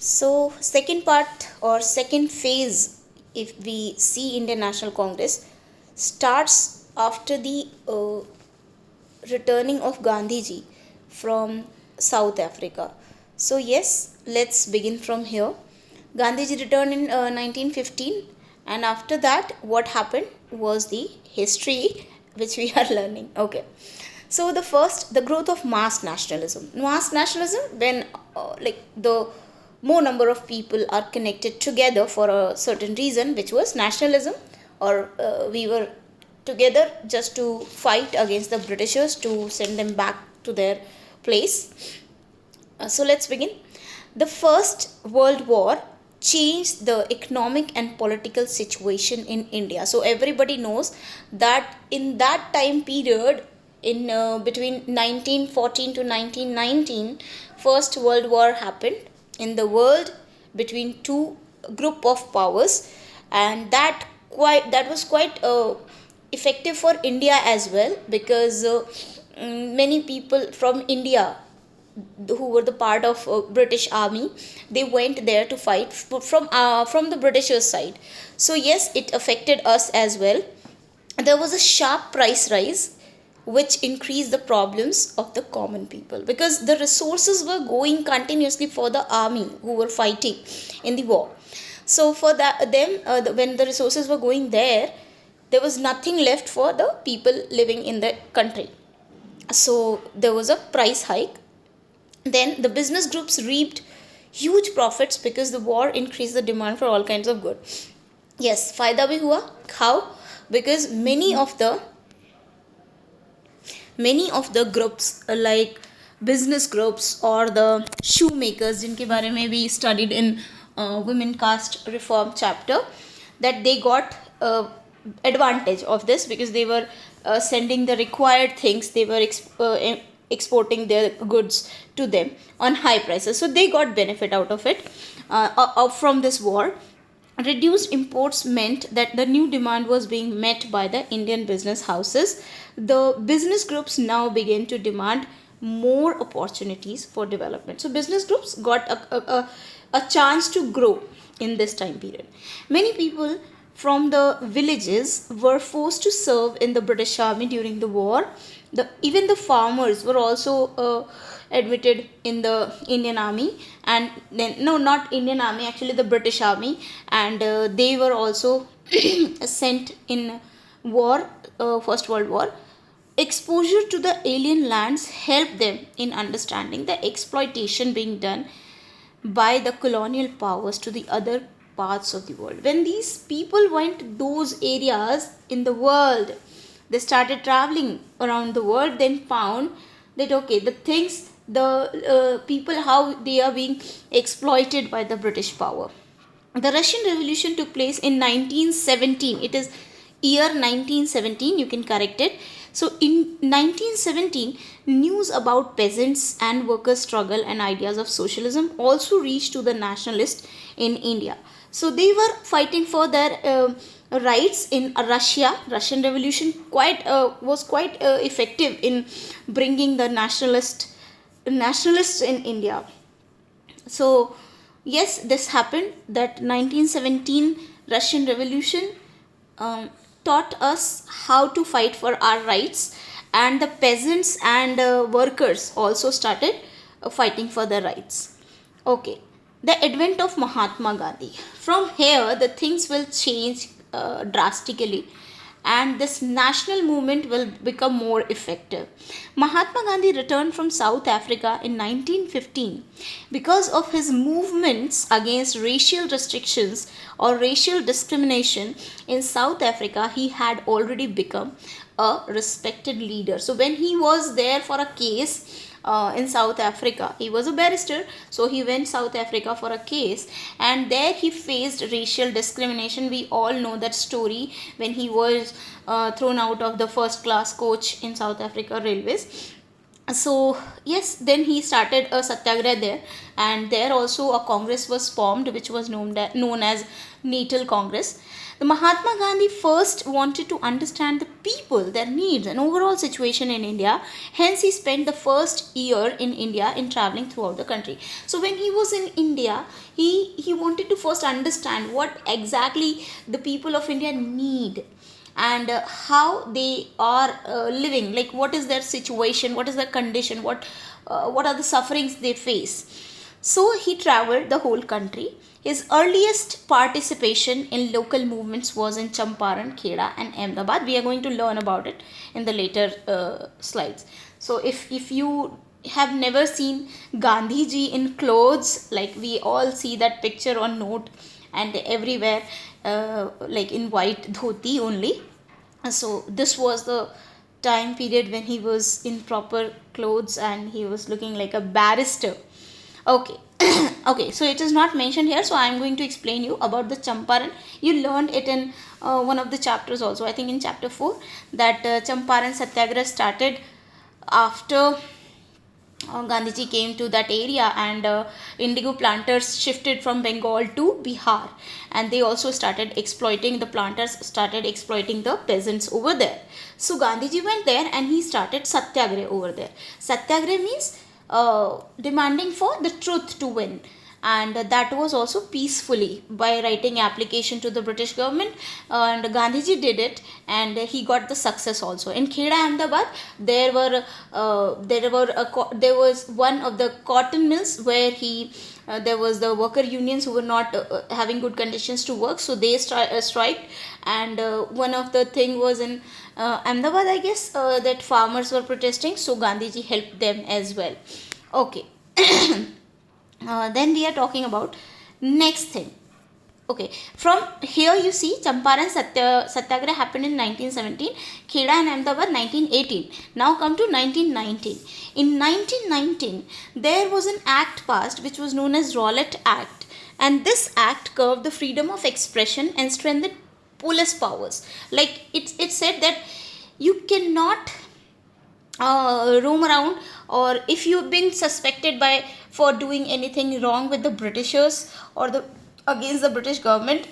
So, second part or second phase, if we see Indian National Congress, starts after the returning of Gandhiji from South Africa. So, yes, let's begin from here. Gandhiji returned in 1915, and after that, what happened was the history which we are learning. Okay. So the first, the growth of mass nationalism. Mass nationalism, when like the more number of people are connected together for a certain reason, which was nationalism, or we were together just to fight against the Britishers to send them back to their place. So let's begin. The First World War changed the economic and political situation in India. So everybody knows that in that time period, in between 1914 to 1919, First World War happened in the world between two group of powers, and that was quite effective for India as well, because many people from India who were the part of British army, they went there to fight from the Britishers side. So yes, it affected us as well. There was a sharp price rise which increased the problems of the common people, because the resources were going continuously for the army who were fighting in the war. So for that them when the resources were going there was nothing left for the people living in the country. So there was a price hike. Then the business groups reaped huge profits because the war increased the demand for all kinds of goods. Yes, फायदा भी हुआ. How? Because many of the groups like business groups or the shoemakers, जिनके बारे में we studied in women caste reform chapter, that they got advantage of this because they were sending the required things. They were exporting their goods to them on high prices, so they got benefit out of it from this war. Reduced imports meant that the new demand was being met by the Indian business houses. The business groups now began to demand more opportunities for development. So business groups got a chance to grow in this time period. Many people from the villages were forced to serve in the British army during the war. Even the farmers were also admitted in the Indian army, and then no, not Indian army, actually the British army, and they were also sent in war, First World War. Exposure to the alien lands helped them in understanding the exploitation being done by the colonial powers to the other parts of the world. When these people went to those areas in the world, they started traveling around the world, then found that okay, the things, the people, how they are being exploited by the British power. The Russian Revolution took place in 1917. It is year 1917, you can correct it. So in 1917, news about peasants and workers' struggle and ideas of socialism also reached to the nationalists in India. So they were fighting for their rights in Russia. Russian Revolution was quite effective in bringing the nationalists in India. So yes, this happened, that 1917 Russian Revolution taught us how to fight for our rights, and the peasants and workers also started fighting for their rights. Okay, the advent of Mahatma Gandhi. From here, the things will change drastically, and this national movement will become more effective. Mahatma Gandhi returned from South Africa in 1915 because of his movements against racial restrictions or racial discrimination in South Africa. He had already become a respected leader. So when he was there for a case in South Africa, he was a barrister, so he went South Africa for a case, and there he faced racial discrimination. We all know that story, when he was thrown out of the first class coach in South Africa Railways. So yes, then he started a satyagraha there, and there also a congress was formed which was known as natal congress. The Mahatma Gandhi first wanted to understand the people, their needs and overall situation in India. Hence he spent the first year in India in traveling throughout the country. So when he was in India, he wanted to first understand what exactly the people of India need, and how they are living, like what is their situation, what is their condition, what are the sufferings they face. So he traveled the whole country. His earliest participation in local movements was in Champaran, Kheda and Ahmedabad. We are going to learn about it in the later slides. So if you have never seen Gandhi ji in clothes, like we all see that picture on note and everywhere, like in white dhoti only. So this was the time period when he was in proper clothes and he was looking like a barrister. Okay. Okay, so it is not mentioned here, so I am going to explain you about the Champaran. You learned it in one of the chapters also, I think in chapter 4, that Champaran Satyagraha started after Gandhiji came to that area, and indigo planters shifted from Bengal to Bihar, and they also started exploiting, the planters started exploiting the peasants over there. So Gandhiji went there and he started satyagraha over there. Satyagraha means demanding for the truth to win, and that was also peacefully by writing application to the British government, and Gandhiji did it, and he got the success also. In Kheda, Ahmedabad, there was one of the cotton mills where he there was the worker unions who were not having good conditions to work, so they striked, and one of the thing was in Ahmedabad, I guess, that farmers were protesting, so Gandhiji helped them as well. Okay. Then we are talking about next thing. Okay, from here you see Champaran Satyagraha happened in 1917, Kheda and Ahmedabad 1918. Now come to 1919. In 1919, there was an act passed which was known as Rowlatt Act, and this act curbed the freedom of expression and strengthened police powers. Like it said that you cannot roam around, or if you've been suspected by for doing anything wrong with the Britishers or the against the British government,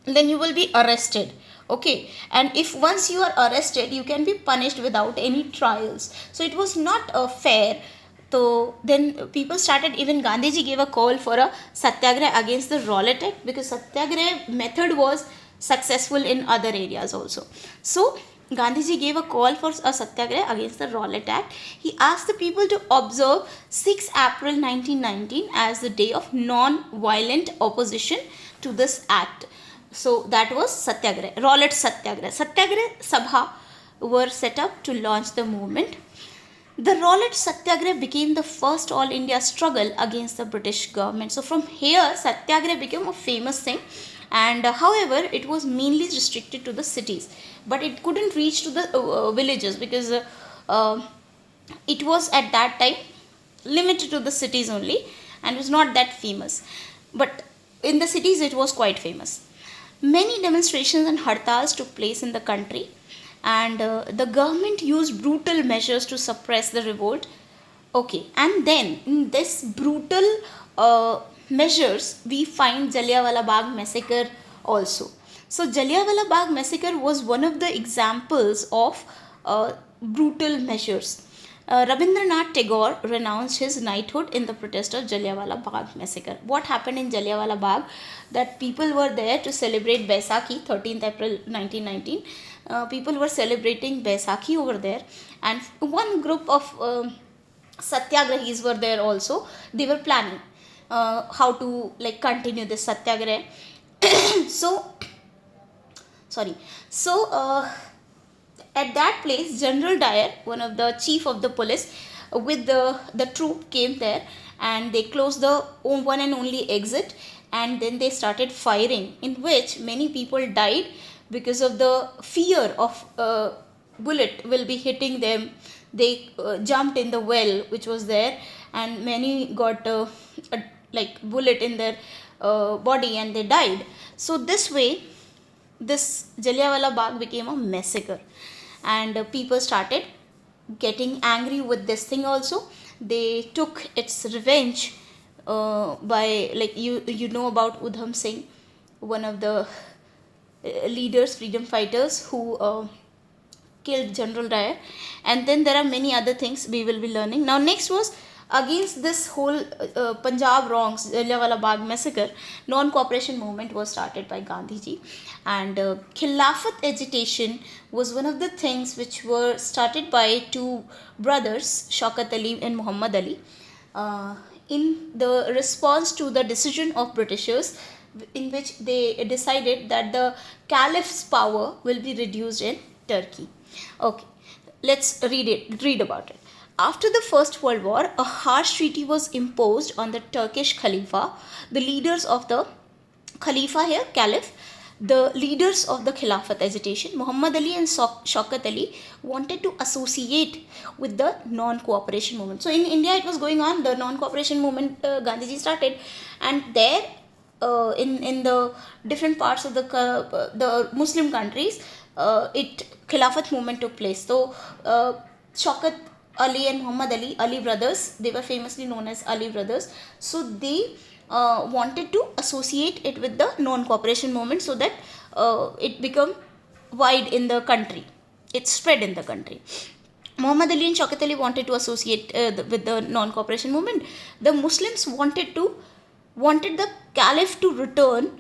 then you will be arrested. Okay, and if once you are arrested, you can be punished without any trials. So it was not fair. So then people started, even Gandhiji gave a call for a satyagraha against the Rowlatt Act, because satyagraha method was successful in other areas also. So Gandhiji gave a call for a satyagraha against the Rowlatt Act. He asked the people to observe 6 April 1919 as the day of non-violent opposition to this act. So that was satyagraha, Rowlatt Satyagraha. Satyagraha Sabha were set up to launch the movement. The Rowlatt Satyagraha became the first all India struggle against the British government. So from here, Satyagraha became a famous thing, and however it was mainly restricted to the cities, but it couldn't reach to the villages, because it was at that time limited to the cities only and was not that famous, but in the cities it was quite famous. Many demonstrations and hartals took place in the country, and the government used brutal measures to suppress the revolt. Okay, and then in this brutal measures, we find Jallianwala Bagh massacre also. So Jallianwala Bagh massacre was one of the examples of brutal measures. Rabindranath Tagore renounced his knighthood in the protest of Jallianwala Bagh massacre. What happened in Jallianwala Bagh? That people were there to celebrate Baisakhi, 13th April 1919. People were celebrating Baisakhi over there, and one group of satyagrahis were there also. They were planning how to like continue this satyagraha. So sorry. So at that place, General Dyer, one of the chief of the police, with the troop came there, and they closed the one and only exit, and then they started firing, in which many people died because of the fear of bullet will be hitting them. They jumped in the well which was there, and many got a like bullet in their body and they died. So this way this Jallianwala Bagh became a massacre, and people started getting angry with this thing also, they took its revenge by, like, you know about Udham Singh, one of the leaders, freedom fighters, who killed General Dyer. And then there are many other things we will be learning. Now next was against this whole Punjab wrongs, Jallianwala Bagh massacre. Non-cooperation movement was started by Gandhiji, and Khilafat agitation was one of the things which were started by two brothers, Shaukat Ali and Muhammad Ali, in the response to the decision of Britishers, in which they decided that the caliph's power will be reduced in Turkey. Okay, let's read about it. After the First World War, a harsh treaty was imposed on the Turkish Khalifa. The leaders of the Khalifa here, Caliph, the leaders of the Khilafat agitation, Muhammad Ali and Shaukat Ali, wanted to associate with the non-cooperation movement. So in India, it was going on, the non-cooperation movement Gandhiji started, and there in the different parts of the Muslim countries, Khilafat movement took place. So Shaukat Ali and Muhammad Ali, Ali brothers, they were famously known as Ali brothers. So they wanted to associate it with the non-cooperation movement, so that it become wide in the country. It spread in the country. Muhammad Ali and Shaukat Ali wanted to associate with the non-cooperation movement. The Muslims wanted the Caliph to retain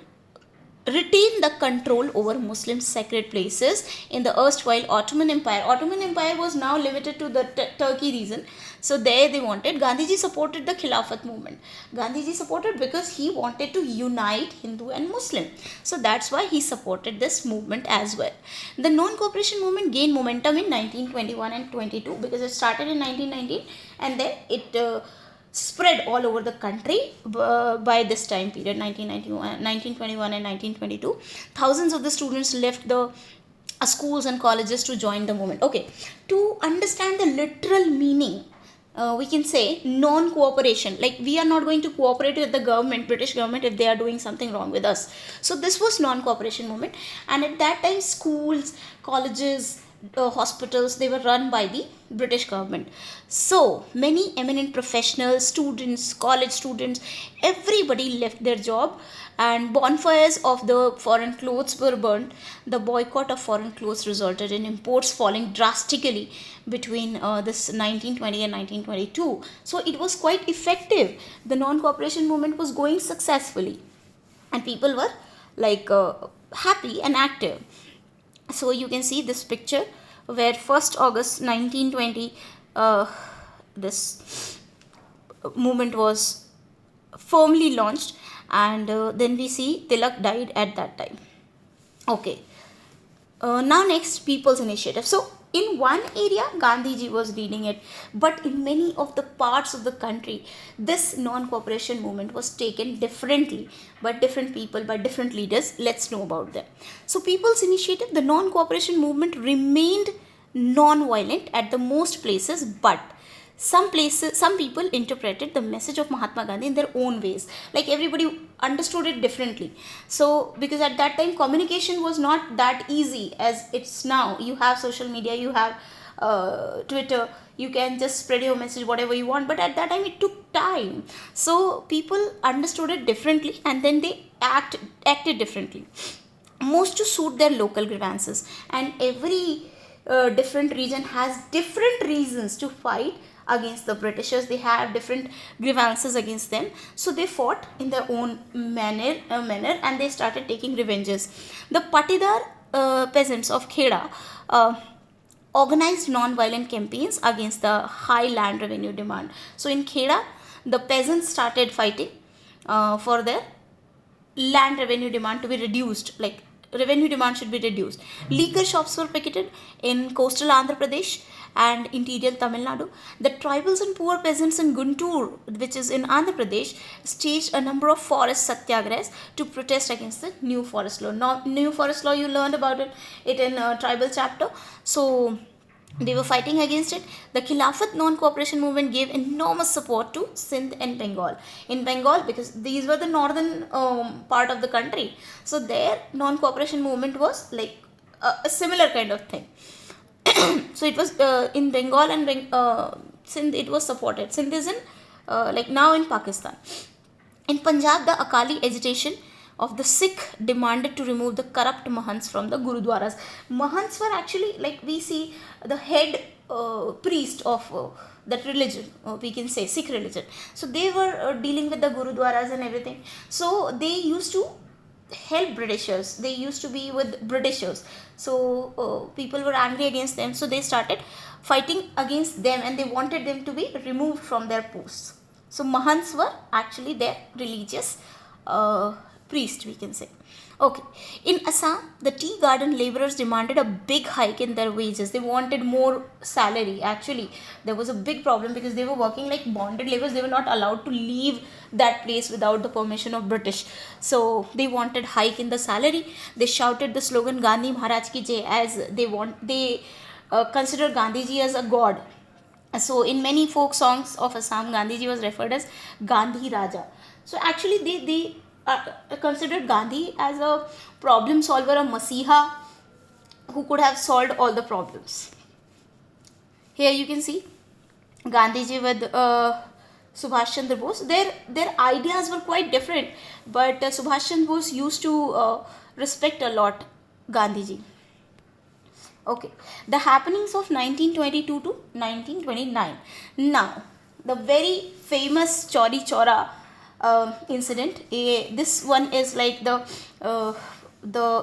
the control over Muslim sacred places in the erstwhile Ottoman Empire. Ottoman Empire was now limited to the Turkey region. So there they wanted. Gandhiji supported the Khilafat movement. Gandhiji supported because he wanted to unite Hindu and Muslim. So that's why he supported this movement as well. The non-cooperation movement gained momentum in 1921 and 22 because it started in 1919, and then it spread all over the country by this time period, 1921 and 1922. Thousands of the students left the schools and colleges to join the movement. Okay, to understand the literal meaning, we can say non-cooperation, like we are not going to cooperate with the government, British government, if they are doing something wrong with us. So this was non-cooperation movement, and at that time schools, colleges, hospitals, they were run by the British government. So many eminent professionals, students, college students, everybody left their job, and bonfires of the foreign clothes were burnt. The boycott of foreign clothes resulted in imports falling drastically between this 1920 and 1922. So it was quite effective. The non-cooperation movement was going successfully, and people were like happy and active. So you can see this picture where 1st August 1920 this movement was firmly launched, and then we see Tilak died at that time. Okay, now next, people's initiative. So in one area Gandhiji was leading it, but in many of the parts of the country this non-cooperation movement was taken differently by different people, by different leaders. Let's know about them. So people's initiative, the non-cooperation movement remained non-violent at the most places, but some people interpreted the message of Mahatma Gandhi in their own ways, like everybody understood it differently. So because at that time communication was not that easy as it's now. You have social media, you have Twitter, you can just spread your message whatever you want, but at that time it took time. So people understood it differently, and then they acted differently, most to suit their local grievances. And every different region has different reasons to fight against the Britishers. They have different grievances against them, so they fought in their own manner, and they started taking revenges. The Patidar peasants of Kheda organized non-violent campaigns against the high land revenue demand. So in Kheda, the peasants started fighting for their land revenue demand to be reduced, like revenue demand should be reduced. Liquor shops were picketed in coastal Andhra Pradesh and interior Tamil Nadu. The tribals and poor peasants in Guntur, which is in Andhra Pradesh, staged a number of forest satyagrahas to protest against the new forest law. Now, new forest law, you learned about it in tribal chapter. So they were fighting against it. The Khilafat non-cooperation movement gave enormous support to Sindh and Bengal. In Bengal, because these were the northern part of the country, so their non-cooperation movement was like a similar kind of thing. So it was in Bengal and Sindh it was supported. Sindh is in like now in Pakistan. In Punjab, the Akali agitation of the Sikh demanded to remove the corrupt Mahants from the Gurudwaras. Mahants were actually, like we see, the head priest of that religion, we can say Sikh religion. So they were dealing with the Gurudwaras and everything. So they used to help Britishers. They used to be with Britishers. So people were angry against them. So they started fighting against them and they wanted them to be removed from their posts. So Mahants were actually their religious priest, we can say. Okay. In Assam, the tea garden laborers demanded a big hike in their wages. They wanted more salary. Actually, there was a big problem because they were working like bonded laborers. They were not allowed to leave that place without the permission of British. So they wanted hike in the salary. They shouted the slogan Gandhi Maharaj ki Jai, as they consider Gandhiji as a god. So in many folk songs of Assam, Gandhiji was referred as Gandhi Raja. So actually they considered Gandhi as a problem solver, a Masiha who could have solved all the problems. Here you can see Gandhiji with Subhash Chandra Bose. Their ideas were quite different, but Subhash Chandra Bose used to respect a lot Gandhiji. Okay, the happenings of 1922 to 1929. Now, the very famous Chauri Chaura incident. This one is like the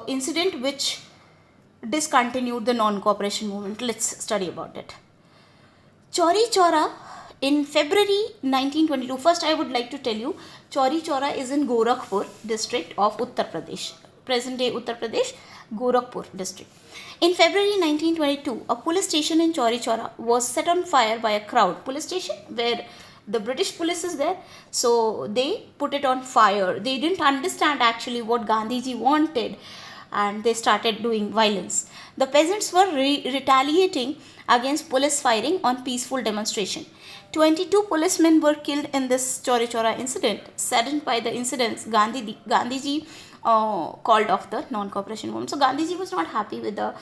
incident which discontinued the non-cooperation movement. Let's study about it. Chauri Chaura in February 1922. First, I would like to tell you, Chauri Chaura is in Gorakhpur district of Uttar Pradesh, present day Uttar Pradesh, Gorakhpur district. In February 1922, a police station in Chauri Chaura was set on fire by a crowd. Police station where the British police is there, so they put it on fire. They didn't understand actually what Gandhiji wanted, and they started doing violence. The peasants were retaliating against police firing on peaceful demonstration. 22 policemen were killed in this Chauri Chaura incident. Saddened by the incidents, Gandhiji called off the non-cooperation movement. So Gandhiji was not happy with the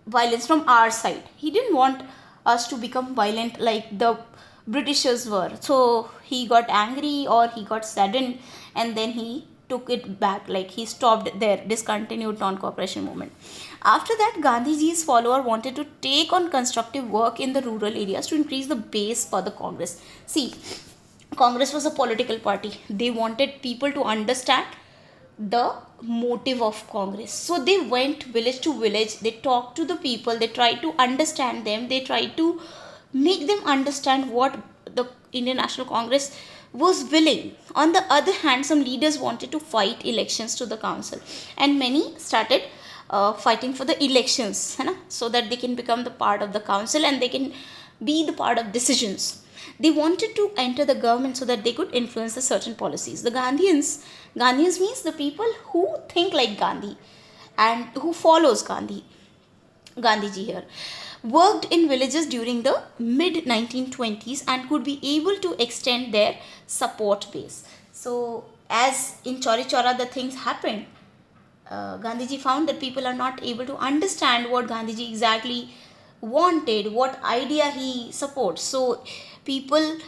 violence from our side. He didn't want us to become violent like the Britishers were. So he got angry or he got saddened, and then he took it back, like he stopped their discontinued non-cooperation movement. After that, Gandhiji's follower wanted to take on constructive work in the rural areas to increase the base for the Congress. See, Congress was a political party. They wanted people to understand the motive of Congress. So they went village to village, they talked to the people, they tried to understand them, they tried to make them understand what the Indian National Congress was willing. On the other hand, some leaders wanted to fight elections to the council, and many started fighting for the elections, so that they can become the part of the council and they can be the part of decisions. They wanted to enter the government so that they could influence the certain policies. The Gandhians means the people who think like Gandhi and who follows Gandhiji here, worked in villages during the mid 1920s and could be able to extend their support base. So as in Chauri Chaura the things happened, Gandhiji found that people are not able to understand what Gandhiji exactly wanted, what idea he supports. So people,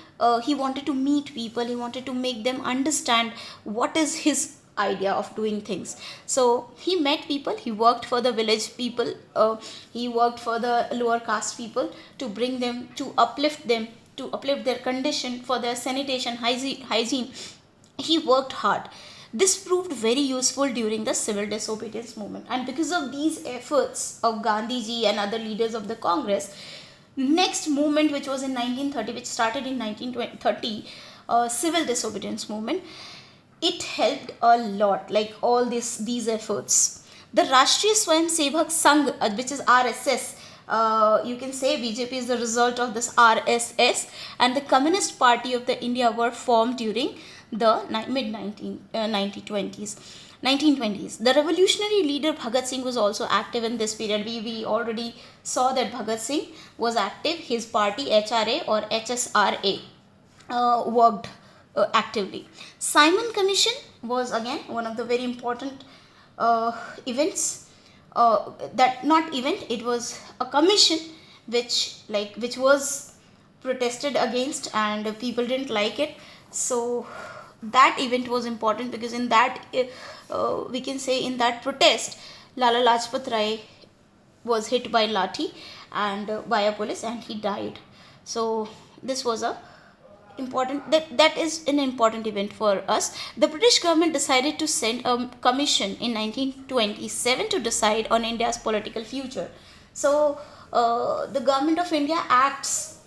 he wanted to meet people, he wanted to make them understand what is his idea of doing things. So he met people, he worked for the village people, he worked for the lower caste people to bring them, to uplift their condition, for their sanitation, hygiene. He worked hard. This proved very useful during the civil disobedience movement, and because of these efforts of Gandhiji and other leaders of the Congress, next movement, which was in 1930, which started in 1930, civil disobedience movement, it helped a lot, like all these efforts. The Rashtriya Swayamsevak Sangh, which is RSS, you can say BJP is the result of this RSS, and the Communist Party of the India were formed during the mid 1920s. The revolutionary leader Bhagat Singh was also active in this period. We already saw that Bhagat Singh was active. His party HRA or HSRA worked actively. Simon Commission was again one of the very important events. that not event, it was a commission which was protested against, and people didn't like it. So that event was important, because in that we can say in that protest, Lala Lajpat Rai was hit by lathi and by a police, and he died. So this was a important, that is an important event for us. The British government decided to send a commission in 1927 to decide on India's political future. So the government of India acts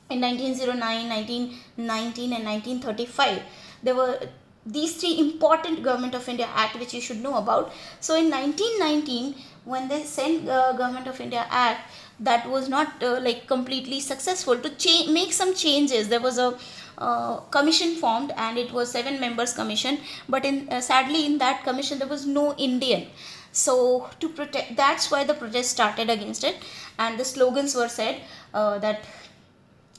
in 1909, 1919 and 1935. There were these three important government of India act which you should know about. So in 1919, when they sent government of India act, that was not like completely successful. To make some changes, there was a commission formed, and it was 7 members commission, but in sadly in that commission there was no Indian. So to protect, that's why the protest started against it, and the slogans were said that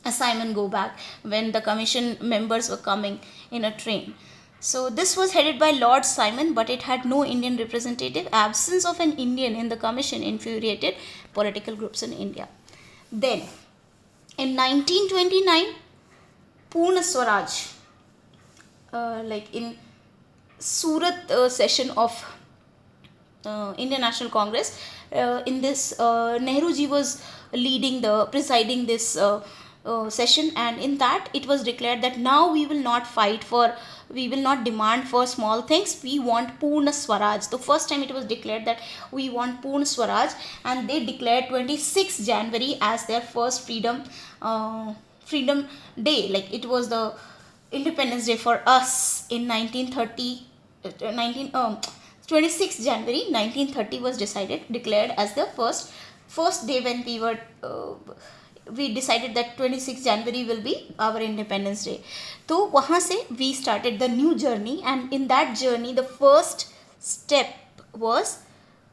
Simon go back, when the commission members were coming in a train. So this was headed by Lord Simon, but it had no Indian representative. Absence of an Indian in the commission infuriated political groups in India. Then in 1929, Purna Swaraj, like in Surat session of Indian National Congress, in this Nehruji was presiding this session, and in that it was declared that now we will not demand for small things, we want Purna Swaraj. The first time it was declared that we want Purna Swaraj, and they declared 26 January as their first freedom day. Like it was the Independence Day for us in 1930. 26 January 1930 was declared as the first day when we decided that 26 January will be our Independence Day. So वहाँ से we started the new journey, and in that journey the first step was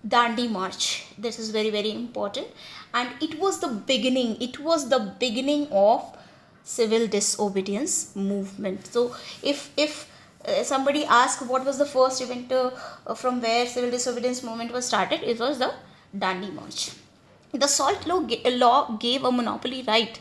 Dandi March. This is very, very important, and it was the beginning of civil disobedience movement. So if somebody asks what was the first event from where civil disobedience movement was started, it was the Dandi March. The salt law gave a monopoly right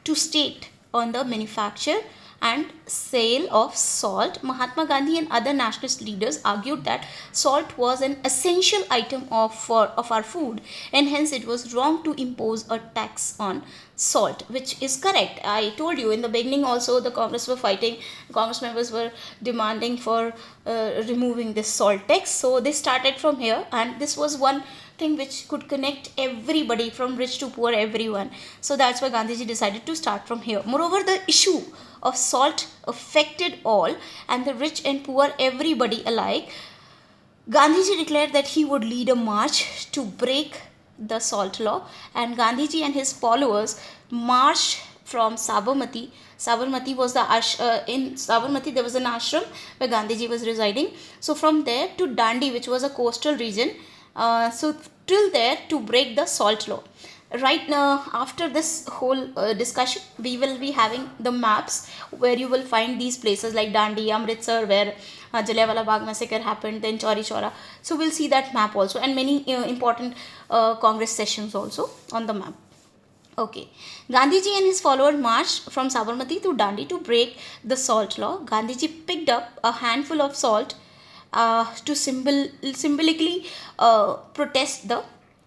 to state on the manufacture and sale of salt. Mahatma Gandhi and other nationalist leaders argued that salt was an essential item of our food, and hence it was wrong to impose a tax on salt, which is correct. I told you in the beginning also, the Congress members were demanding for removing this salt tax. So they started from here, and this was one thing which could connect everybody from rich to poor, everyone. So that's why Gandhiji decided to start from here. Moreover, the issue of salt affected all, and the rich and poor, everybody alike. Gandhiji declared that he would lead a march to break the salt law, and Gandhiji and his followers marched from Sabarmati. Sabarmati was in Sabarmati there was an ashram where Gandhiji was residing. So from there to Dandi, which was a coastal region, so till there, to break the salt law. Right now, after this whole discussion, we will be having the maps where you will find these places like Dandi, Amritsar, where Jallianwala Bagh massacre happened, then Chauri Chaura. So we'll see that map also, and many important Congress sessions also on the map. Okay, Gandhiji and his followers marched from Sabarmati to Dandi to break the salt law. Gandhiji picked up a handful of salt to symbolically protest the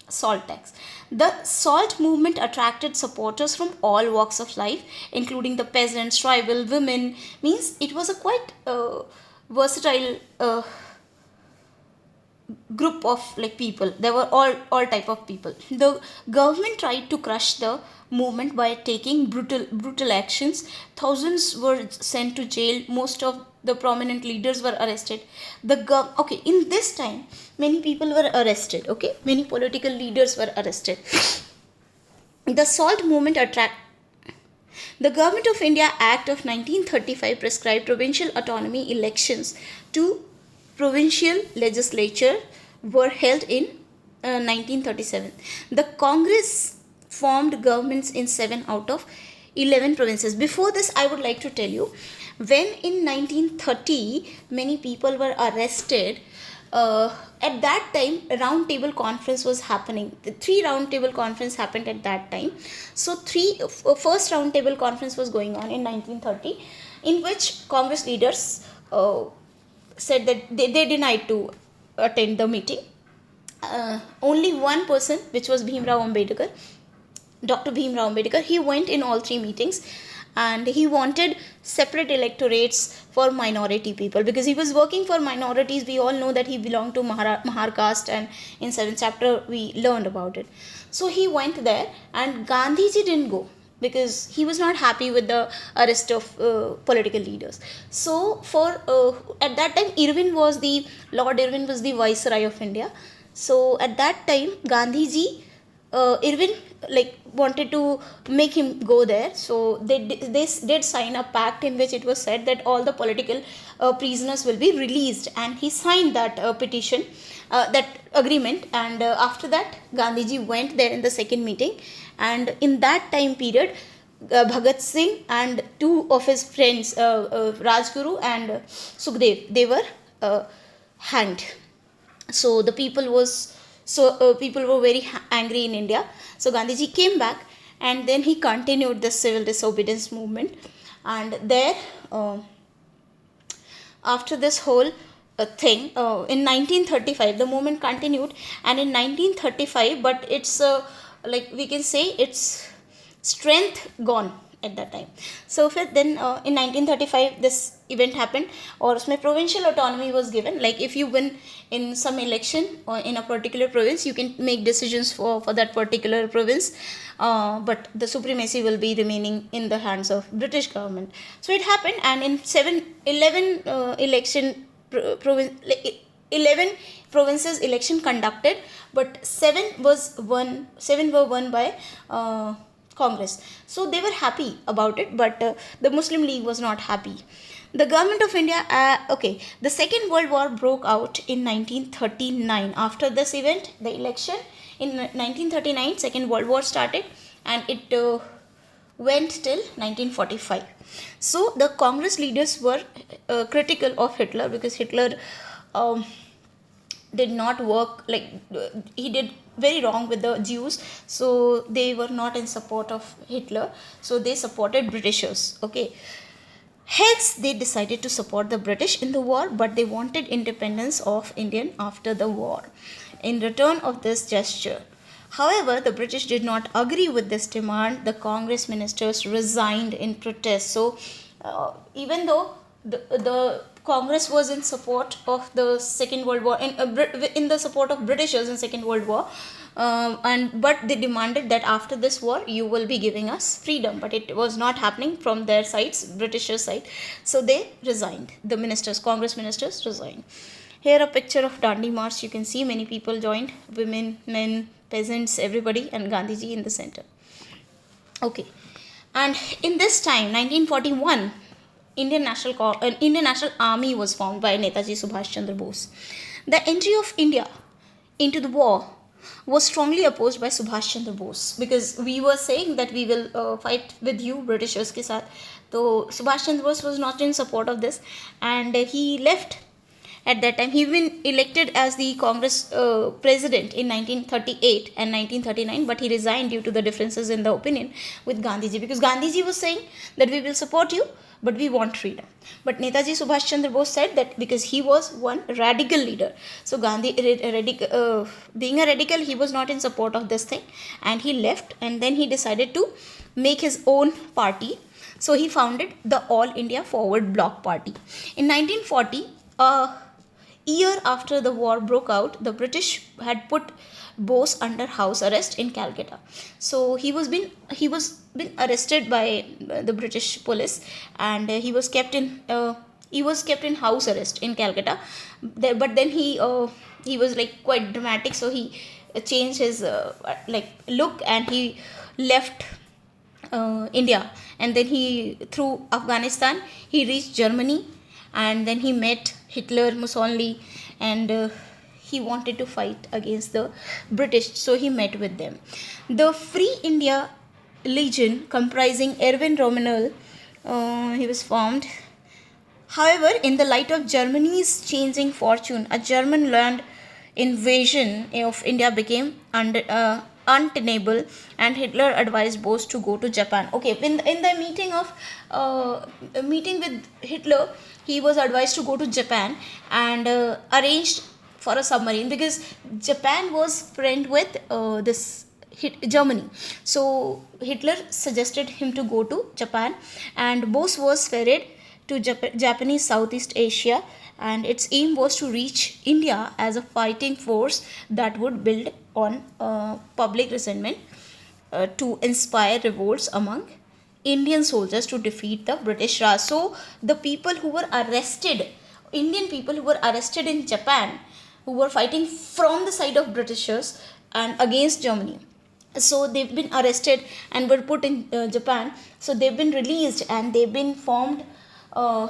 salt tax. The salt movement attracted supporters from all walks of life, including the peasants, tribal, women. Means it was a quite versatile group of like people. There were all type of people. The government tried to crush the movement by taking brutal actions. Thousands were sent to jail. Most of the prominent leaders were arrested. Okay, in this time many people were arrested. Okay, many political leaders were arrested. The salt movement The Government of India Act of 1935 prescribed provincial autonomy elections to provincial legislature were held in 1937. The Congress formed governments in 7 out of 11 provinces. Before this, I would like to tell you, when in 1930 many people were arrested at that time a round table conference was happening. The three round table conference happened at that time. So first round table conference was going on in 1930, in which Congress leaders said that they denied to attend the meeting. Only one person, which was Bhimrao Ambedkar, Dr. Bhimrao Ambedkar, he went in all three meetings, and he wanted separate electorates for minority people, because he was working for minorities. We all know that he belonged to Mahar caste, and in 7th chapter we learned about it. So he went there, and Gandhiji didn't go because he was not happy with the arrest of political leaders. So for at that time, Lord Irwin was the Viceroy of India. So at that time, Gandhiji, Irwin wanted to make him go there. So they did sign a pact in which it was said that all the political prisoners will be released, and he signed that petition, that agreement. And after that, Gandhiji went there in the second meeting, and in that time period, Bhagat Singh and two of his friends, Rajguru and Sukhdev, they were hanged. So the people were very angry in India. So Gandhiji came back, and then he continued the civil disobedience movement. And there, after this whole thing, in 1935 the movement continued, and in 1935, but it's we can say its strength gone at that time. So then in 1935 this event happened, or usme provincial autonomy was given. Like if you win in some election or in a particular province, you can make decisions for that particular province, but the supremacy will be remaining in the hands of British government. So it happened, and in 11 election province, 11 provinces election conducted, but 7 were won by Congress. So they were happy about it, but the Muslim League was not happy. The government of India, the Second World War broke out in 1939. After this event, the election in 1939, Second World War started, and it went till 1945. So the Congress leaders were critical of Hitler, because Hitler did not work, he did very wrong with the Jews. So they were not in support of Hitler, so they supported Britishers. Hence they decided to support the British in the war, but they wanted independence of India after the war. In return of this gesture, however, the British did not agree with this demand. The Congress ministers resigned in protest. So even though the Congress was in support of the Second World War, in the support of Britishers in Second World War, but they demanded that after this war you will be giving us freedom, but it was not happening from their sides, Britishers side. So they resigned. The ministers, Congress ministers, resigned. Here a picture of Dandi March. You can see many people joined, women, men, peasants, everybody, and Gandhiji in the center. And in this time, 1941, Indian National Army was formed by Netaji Subhash Chandra Bose. The entry of India into the war was strongly opposed by Subhash Chandra Bose, because we were saying that we will fight with you Britishers ke saath. So Subhash Chandra Bose was not in support of this, and he left. At that time, he been elected as the Congress president in 1938 and 1939, but he resigned due to the differences in the opinion with Gandhiji, because Gandhiji was saying that we will support you, but we want freedom. But Netaji Subhash Chandra Bose said that because he was one radical leader, so being a radical, he was not in support of this thing, and he left, and then he decided to make his own party. So he founded the All India Forward Bloc Party. In 1940, year after the war broke out, the British had put Bose under house arrest in Calcutta. So he was been arrested by the British police, and he was kept in house arrest in Calcutta. But then he was quite dramatic, so he changed his look, and he left India, and then through Afghanistan he reached Germany, and then he met Hitler, Mussolini, and he wanted to fight against the British, so he met with them. The Free India Legion, comprising Erwin Rommel, he was formed. However, in the light of Germany's changing fortune, a German land invasion of India became untenable, and Hitler advised Bose to go to Japan. Okay, in the meeting with Hitler, he was advised to go to Japan and arranged for a submarine because Japan was friend with this Germany. So Hitler suggested him to go to Japan, and Bose was ferried to Japanese Southeast Asia, and its aim was to reach India as a fighting force that would build on public resentment to inspire revolts among Indian soldiers to defeat the British Raj. So the people who were arrested, Indian people who were arrested in Japan, who were fighting from the side of Britishers and against Germany, so they've been arrested and were put in Japan. So they've been released and they've been formed uh,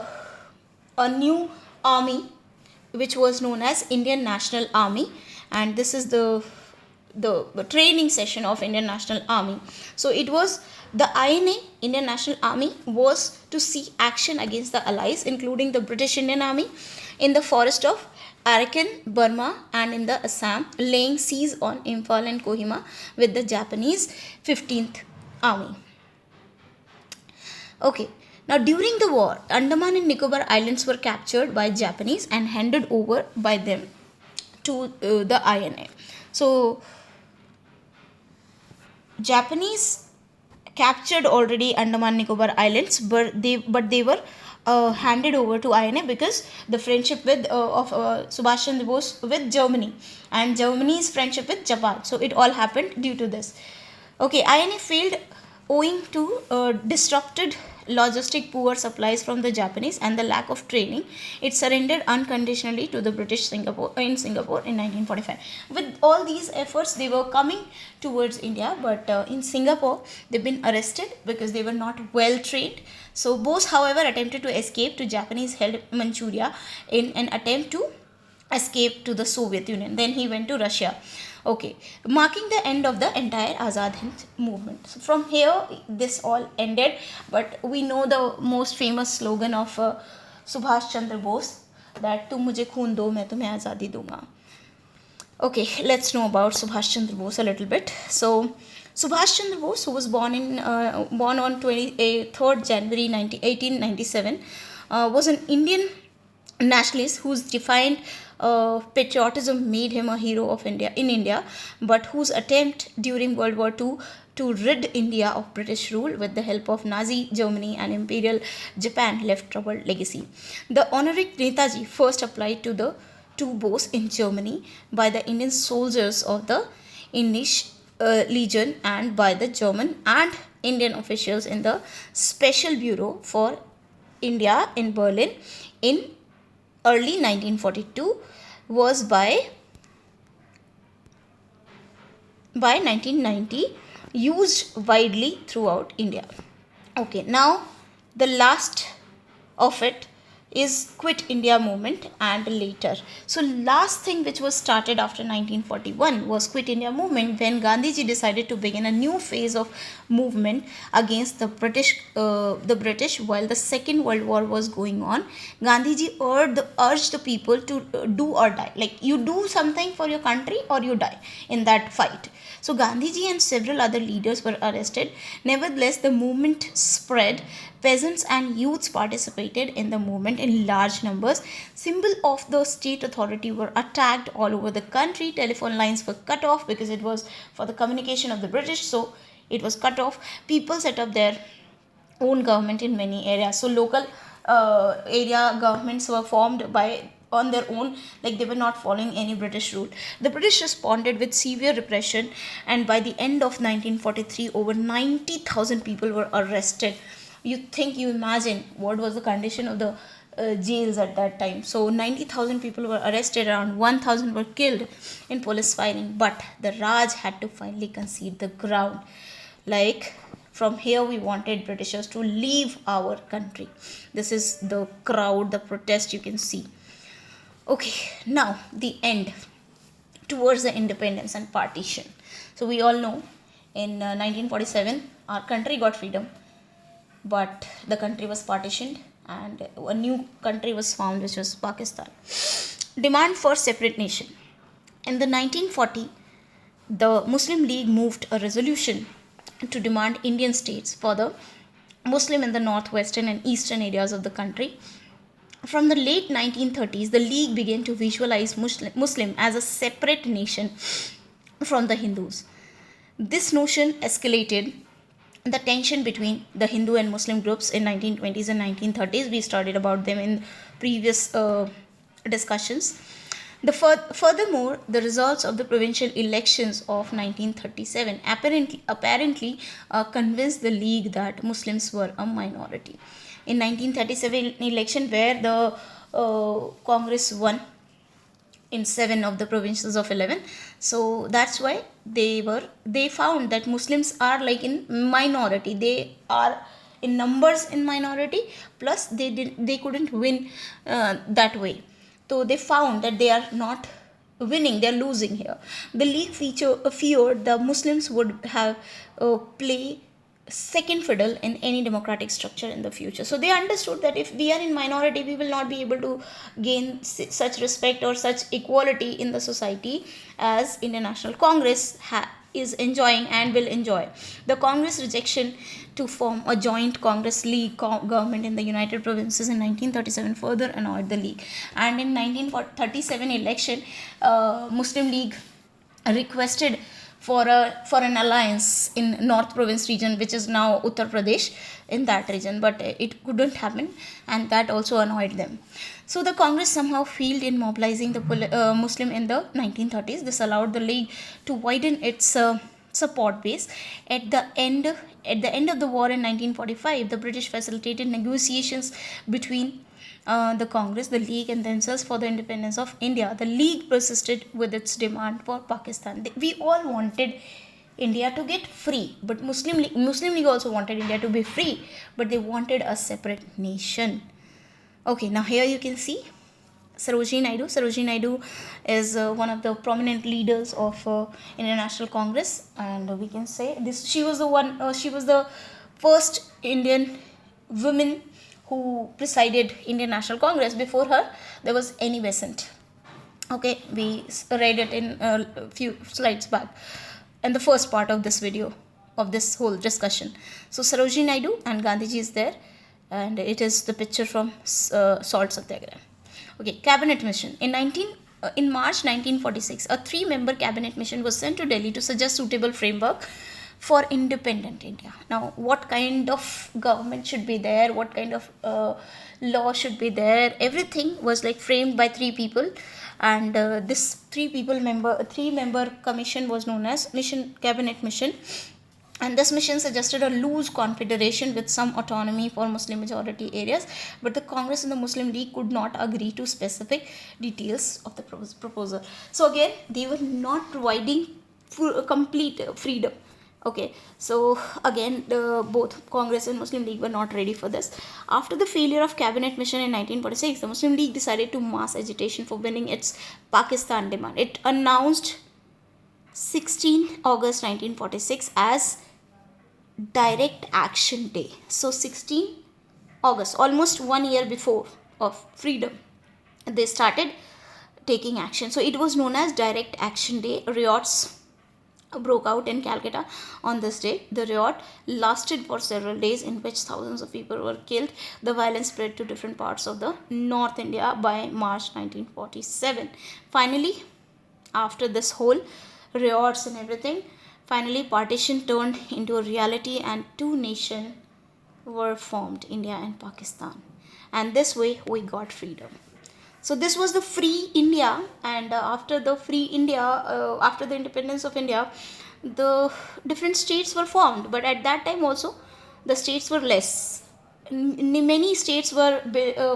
a new army which was known as Indian National Army, and this is the training session of Indian National Army. So it was the INA, Indian National Army, was to see action against the Allies, including the British Indian Army, in the forest of Arakan, Burma, and in the Assam, laying siege on Imphal and Kohima with the Japanese 15th Army. Okay, now during the war, Andaman and Nicobar Islands were captured by Japanese and handed over by them to the INA. So Japanese captured already Andaman Nicobar Islands, but they were handed over to INA because the friendship with of Subhash Chandra Bose with Germany and Germany's friendship with Japan. So it all happened due to this. Okay, INA failed owing to disrupted logistic poor supplies from the Japanese and the lack of training. It surrendered unconditionally to the British Singapore in 1945. With all these efforts, they were coming towards India, but in Singapore, they've been arrested because they were not well trained. So Bose, however, attempted to escape to Japanese-held Manchuria in an attempt to escape to the Soviet Union. Then he went to Russia. Okay, marking the end of the entire Azad Hind movement. So from here, this all ended, but we know the most famous slogan of Subhash Chandra Bose, that "तुम मुझे खून दो, मैं तुम्हें आज़ादी दूंगा." Okay, let's know about Subhash Chandra Bose a little bit. So Subhash Chandra Bose, who was born on 23rd January 1897, was an Indian nationalist whose defined patriotism made him a hero of India, but whose attempt during World War II to rid India of British rule with the help of Nazi Germany and Imperial Japan left troubled legacy. The honorific Netaji first applied to Bose in Germany by the Indian soldiers of the Indisch Legion and by the German and Indian officials in the Special Bureau for India in Berlin in early 1942 was by 1990 used widely throughout India. Okay, now the last of it is Quit India movement and later. So last thing which was started after 1941 was Quit India movement, when Gandhiji decided to begin a new phase of movement against the British while the Second World War was going on. Gandhiji urged the people to do or die, like you do something for your country or you die in that fight. So Gandhiji and several other leaders were arrested. Nevertheless, the movement spread. Peasants and youths participated in the movement in large numbers. Symbol of the state authority were attacked all over the country. Telephone lines were cut off because it was for the communication of the British, so it was cut off. People set up their own government in many areas. So local area governments were formed on their own, like they were not following any British rule. The British responded with severe repression, and by the end of 1943, over 90,000 people were arrested. You imagine what was the condition of the jails at that time. So 90,000 people were arrested, around 1,000 were killed in police firing, but the Raj had to finally concede the ground. Like, from here we wanted Britishers to leave our country. This is the crowd, the protest you can see. Okay, now the end towards the independence and partition. So we all know in 1947 our country got freedom, but the country was partitioned and a new country was found, which was Pakistan. Demand for separate nation. In the 1940, the Muslim League moved a resolution to demand Indian states for the Muslim in the northwestern and eastern areas of the country. From the late 1930s, the League began to visualize Muslim as a separate nation from the Hindus. This notion escalated the tension between the Hindu and Muslim groups in 1920s and 1930s. We studied about them in previous discussions. Furthermore, the results of the provincial elections of 1937 apparently convinced the League that Muslims were a minority. In 1937 election, where the Congress won in 7 of the provinces of 11, so that's why they found that Muslims are like in minority. They are in numbers in minority, plus they couldn't win that way. So they found that they are not winning, they are losing here. The League feared the Muslims would have play second fiddle in any democratic structure in the future. So they understood that if we are in minority, we will not be able to gain such respect or such equality in the society as Indian National Congress is enjoying and will enjoy. The Congress rejection to form a joint Congress League government in the United Provinces in 1937 further annoyed the League. And in 1937 election, Muslim League requested for an alliance in North Province region, which is now Uttar Pradesh, in that region, but it couldn't happen, and that also annoyed them. So the Congress somehow failed in mobilizing the Muslim in the 1930s. This allowed the League to widen its support base. At the end of the war in 1945, the British facilitated negotiations between the Congress, the League, and themselves for the independence of India. The League persisted with its demand for Pakistan. We all wanted India to get free, but Muslim League also wanted India to be free, but they wanted a separate nation. Okay, now here you can see Sarojini Naidu. Sarojini Naidu is one of the prominent leaders of Indian National Congress, and we can say this. She was the first Indian woman who presided Indian National Congress. Before her, there was Annie Besant. Okay, we read it in a few slides back in the first part of this video, of this whole discussion. So Sarojini Naidu and Gandhiji is there, and it is the picture from Salt Satyagraha. Okay, cabinet mission. In March 1946, a 3-member cabinet mission was sent to Delhi to suggest suitable framework for independent India. Now, what kind of government should be there, what kind of law should be there, everything was like framed by 3 people, and this 3-member commission was known as cabinet mission. And this mission suggested a loose confederation with some autonomy for Muslim majority areas, but the Congress and the Muslim League could not agree to specific details of the proposal. So again, they were not providing complete freedom. Okay, so again, both Congress and Muslim League were not ready for this. After the failure of cabinet mission in 1946, the Muslim League decided to mass agitation for winning its Pakistan demand. It announced 16 August 1946 as Direct Action Day. So 16 August, almost 1 year before of freedom, they started taking action. So it was known as Direct Action Day. Riots broke out in Calcutta on this day. The riot lasted for several days, in which thousands of people were killed. The violence spread to different parts of the North India by March 1947. Finally, after this whole riots and everything, finally partition turned into a reality and 2 nations were formed, India and Pakistan. And this way we got freedom. So this was the free India, and after the free India, after the independence of India, the different states were formed. But at that time also, the states were less. Many states were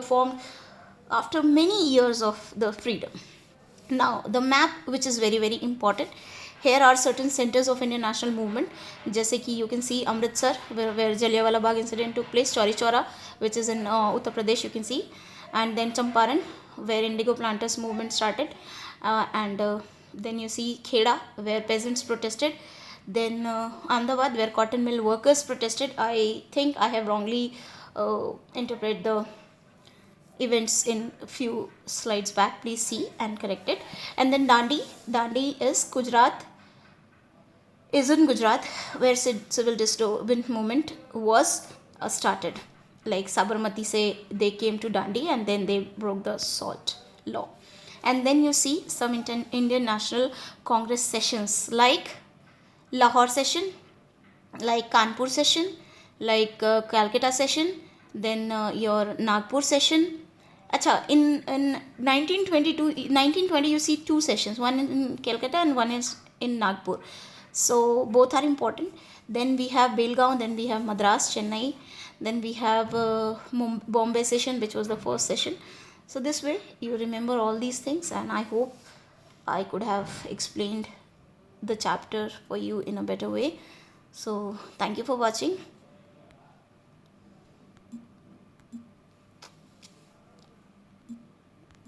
formed after many years of the freedom. Now the map, which is very very important. Here are certain centers of Indian national movement. जैसे कि you can see Amritsar, where Jallianwala Bagh incident took place. Chauri Chaura, which is in Uttar Pradesh, you can see, and then Champaran, where Indigo Planters movement started, and then you see Kheda, where peasants protested. Then Ahmedabad, where cotton mill workers protested. I think I have wrongly interpreted the events in a few slides back. Please see and correct it. And then Dandi is in Gujarat, where civil disturbance movement was started. Like Sabarmati say, they came to Dandi and then they broke the salt law. And then you see some Indian National Congress sessions like Lahore session, like Kanpur session, like Calcutta session, then your Nagpur session. Acha, in 1920 you see two sessions, one in Calcutta and one is in Nagpur. So both are important. Then we have Belgaum, then we have Madras, Chennai, then we have Bombay session, which was the first session. So this way you remember all these things, and I hope I could have explained the chapter for you in a better way. So thank you for watching.